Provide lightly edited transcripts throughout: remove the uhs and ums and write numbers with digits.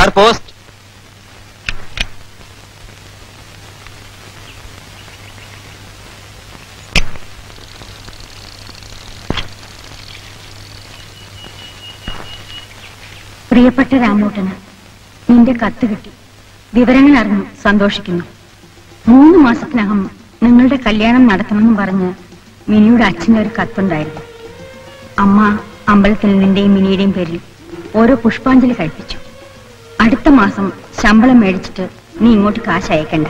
Sir post. പ്രിയപ്പെട്ട രാമൂട്ടന്, നിന്റെ കത്ത് കിട്ടി. വിവരങ്ങൾ അറിഞ്ഞു സന്തോഷിക്കുന്നു. 3 മാസത്തിനകം നിങ്ങളുടെ കല്യാണം നടത്തണമെന്ന് പറഞ്ഞ് മിനിയുടെ അച്ഛൻ്റെ ഒരു കത്തുണ്ടായിരുന്നു. അമ്മ അമ്പലത്തിൽ നിന്റെയും മിനിയുടെയും പേരിൽ ഓരോ പുഷ്പാഞ്ജലി കഴിപ്പിച്ചു. അടുത്ത മാസം ശമ്പളം മേടിച്ചിട്ട് നീ ഇങ്ങോട്ട് കാശ് അയക്കണ്ട.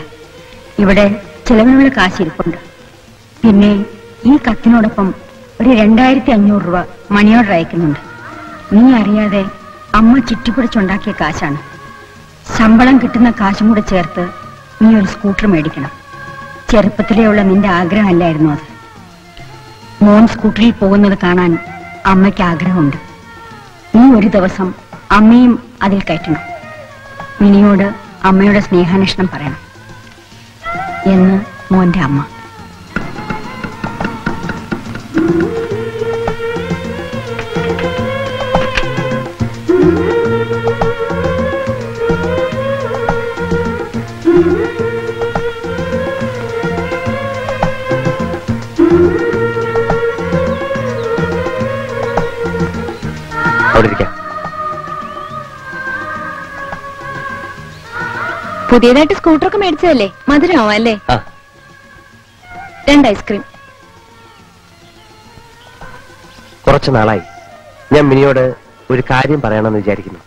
ഇവിടെ ചിലവിനുള്ള കാശ് ഇരിപ്പുണ്ട്. പിന്നെ ഈ കത്തിനോടൊപ്പം ഒരു 2500 രൂപ മണി ഓർഡർ അയക്കുന്നുണ്ട്. നീ അറിയാതെ അമ്മ ചുറ്റിപ്പിടിച്ചുണ്ടാക്കിയ കാശാണ്. ശമ്പളം കിട്ടുന്ന കാശും കൂടെ ചേർത്ത് നീ ഒരു സ്കൂട്ടർ മേടിക്കണം. ചെറുപ്പത്തിലെയുള്ള നിന്റെ ആഗ്രഹമല്ലായിരുന്നു അത്. മോൻ സ്കൂട്ടറിൽ പോകുന്നത് കാണാൻ അമ്മയ്ക്ക് ആഗ്രഹമുണ്ട്. നീ ഒരു ദിവസം അമ്മയും അതിൽ കയറ്റണം. മിനിയോട് അമ്മയുടെ സ്നേഹാന്വേഷണം പറയണം എന്ന് മോന്റെ അമ്മ. പുതിയതായിട്ട് സ്കൂട്ടറൊക്കെ മേടിച്ചതല്ലേ? മധുരമാവോ അല്ലേ? 2 ഐസ്ക്രീം. കുറച്ചു നാളായി ഞാൻ മിനിയോട് ഒരു കാര്യം പറയണമെന്ന് വിചാരിക്കുന്നു.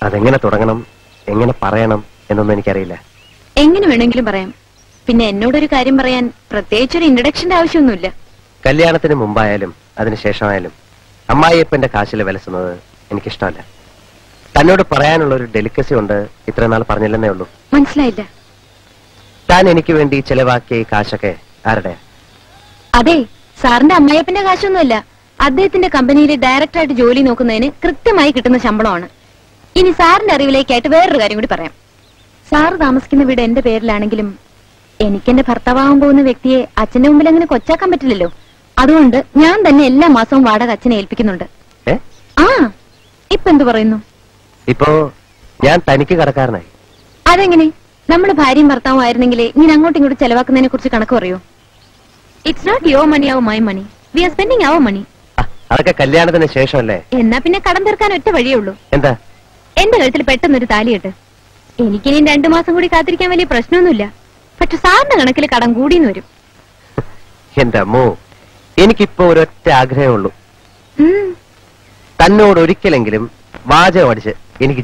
അതെങ്ങനെ തുടങ്ങണം, എങ്ങനെ പറയണം എന്നൊന്നും എനിക്കറിയില്ല. എങ്ങനെ വേണമെങ്കിലും പറയാം. പിന്നെ എന്നോടൊരു കാര്യം പറയാൻ പ്രത്യേകിച്ചൊരു ഇൻട്രഡക്ഷന്റെ ആവശ്യമൊന്നുമില്ല. കല്യാണത്തിന് മുമ്പായാലും അതിനുശേഷമായാലും അമ്മായിയപ്പന്റെ കാശിൽ വിലസുന്നത് എനിക്കിഷ്ടമല്ല. തന്നോട് പറയാനുള്ള ഒരു ഡെലിക്കസി കൊണ്ട് ഇത്ര നാൾ പറഞ്ഞില്ലെന്നേ ഉള്ളൂ. മനസ്സിലായില്ല. താൻ എനിക്ക് വേണ്ടി ചെലവാക്കിയ ഈ കാശൊക്കെ ആരുടെ? അതെ, സാറിന്റെ അമ്മായിയപ്പന്റെ കാശൊന്നുമല്ല. അദ്ദേഹത്തിന്റെ കമ്പനിയിൽ ഡയറക്ടറായിട്ട് ജോലി നോക്കുന്നതിന് കൃത്യമായി കിട്ടുന്ന ശമ്പളമാണ്. ഇനി സാറിന്റെ അറിവിലേക്കായിട്ട് വേറൊരു കാര്യം കൂടി പറയാം. സാറ് താമസിക്കുന്ന വീട് എന്റെ പേരിലാണെങ്കിലും എനിക്കെന്റെ ഭർത്താവാകാൻ പോകുന്ന വ്യക്തിയെ അച്ഛന്റെ മുമ്പിൽ അങ്ങനെ കൊച്ചാക്കാൻ പറ്റില്ലല്ലോ. അതുകൊണ്ട് ഞാൻ തന്നെ എല്ലാ മാസവും വാടക അച്ഛനെ ഏൽപ്പിക്കുന്നുണ്ട്. ഇപ്പൊ എന്തു പറയുന്നു? ഇപ്പോ ഞാൻ തനിക്ക് കടക്കാരനായി. അതെങ്ങനെ? നമ്മൾ ഭാര്യയും ഭർത്താവും ആയിരുന്നെങ്കിൽ ഇങ്ങനെ അങ്ങോട്ടും ഇങ്ങോട്ടും ചെലവാക്കുന്നതിനെ കുറിച്ച് കണക്ക് പറയൂ. It's not your money, our my money. We are spending our money. അതൊക്കെ കല്യാണത്തിന് ശേഷമല്ലേ? എന്നാ പിന്നെ കടം തീർക്കാൻ ഒറ്റ വഴിയേ ഉള്ളൂ. എന്താ? എന്റെ കഴുത്തിൽ പെട്ടെന്നൊരു താലിയിട്ട്. എനിക്കിനി 2 മാസം കൂടി കാത്തിരിക്കാൻ വലിയ പ്രശ്നമൊന്നുമില്ല. പക്ഷെ സാറിന്റെ കണക്കിൽ കടം കൂടിയെന്ന് വരും. എന്റെ അമ്മോ, എനിക്കിപ്പോ ഒരൊറ്റ ആഗ്രഹമുള്ളൂ. തന്നോട് ഒരിക്കലെങ്കിലും വാചകം അടിച്ച് എനിക്ക്